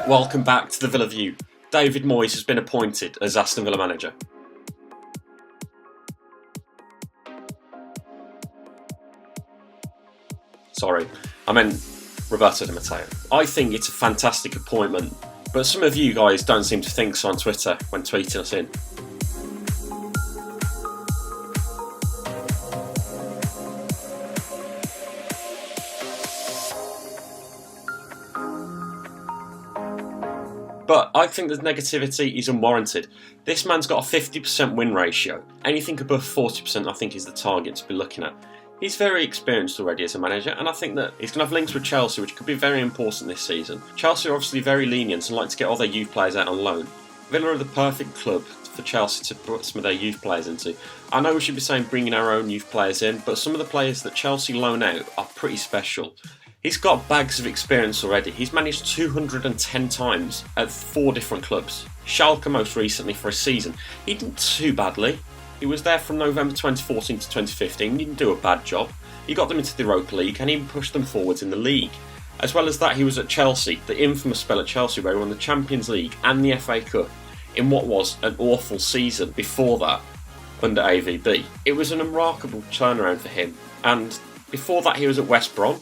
Welcome back to the Villa View. David Moyes has been appointed as Aston Villa manager. Sorry, I meant Roberto Di Matteo. I think it's a fantastic appointment, but some of you guys don't seem to think so on Twitter when tweeting us in. But I think the negativity is unwarranted. This man's got a 50% win ratio. Anything above 40% I think is the target to be looking at. He's very experienced already as a manager, and I think that he's going to have links with Chelsea, which could be very important this season. Chelsea are obviously very lenient and like to get all their youth players out on loan. Villa are the perfect club for Chelsea to put some of their youth players into. I know we should be saying bringing our own youth players in, but some of the players that Chelsea loan out are pretty special. He's got bags of experience already. He's managed 210 times at 4 different clubs. Schalke most recently for a season. He didn't too badly. He was there from November 2014 to 2015. He didn't do a bad job. He got them into the Europa League and even pushed them forwards in the league. As well as that, he was at Chelsea, the infamous spell at Chelsea where he won the Champions League and the FA Cup in what was an awful season before that under AVB. It was an remarkable turnaround for him. And before that, he was at West Brom.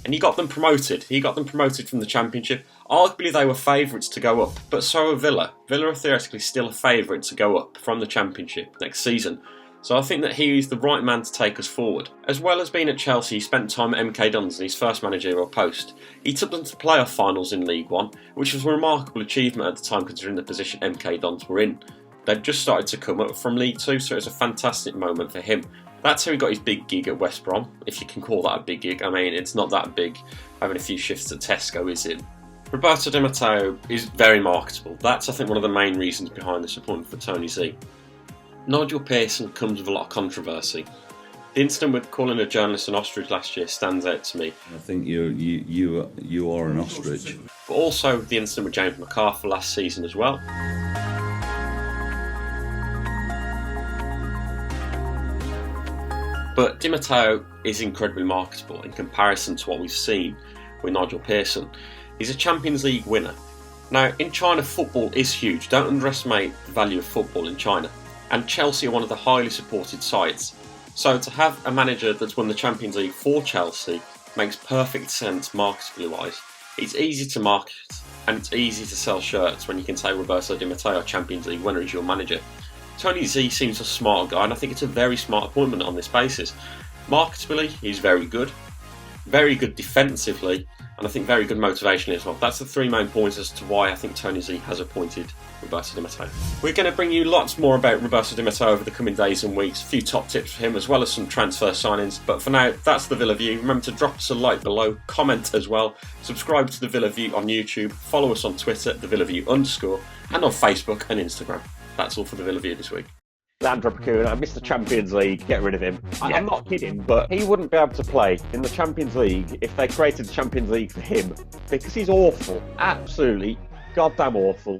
And he got them promoted. He got them promoted from the Championship. Arguably they were favourites to go up, but so are Villa. Villa are theoretically still a favourite to go up from the Championship next season. So I think that he is the right man to take us forward. As well as being at Chelsea, he spent time at MK Dons in his first managerial post. He took them to playoff finals in League One, which was a remarkable achievement at the time considering the position MK Dons were in. They'd just started to come up from League Two, so it was a fantastic moment for him. That's how he got his big gig at West Brom, if you can call that a big gig. I mean, it's not that big having a few shifts at Tesco, is it? Roberto Di Matteo is very marketable. That's, I think, one of the main reasons behind this appointment for Tony Z. Nigel Pearson comes with a lot of controversy. The incident with calling a journalist an ostrich last year stands out to me. I think you are an ostrich. But also the incident with James McArthur last season as well. But Di Matteo is incredibly marketable in comparison to what we've seen with Nigel Pearson. He's a Champions League winner. Now, in China, football is huge. Don't underestimate the value of football in China. And Chelsea are one of the highly supported sides. So to have a manager that's won the Champions League for Chelsea makes perfect sense marketably wise. It's easy to market and it's easy to sell shirts when you can say Roberto Di Matteo, Champions League winner, is your manager. Tony Z seems a smart guy, and I think it's a very smart appointment on this basis. Marketably, he's very good defensively, and I think very good motivationally as well. That's the 3 main points as to why I think Tony Z has appointed Roberto Di Matteo. We're going to bring you lots more about Roberto Di Matteo over the coming days and weeks, a few top tips for him as well as some transfer signings. But for now, that's the Villa View. Remember to drop us a like below, comment as well, subscribe to the Villa View on YouTube, follow us on Twitter, the Villa View _, and on Facebook and Instagram. That's all for the Villa View this week. Andrew Pacuna, Mr. Champions League, get rid of him. I'm not kidding, but he wouldn't be able to play in the Champions League if they created the Champions League for him, because he's awful. Absolutely goddamn awful.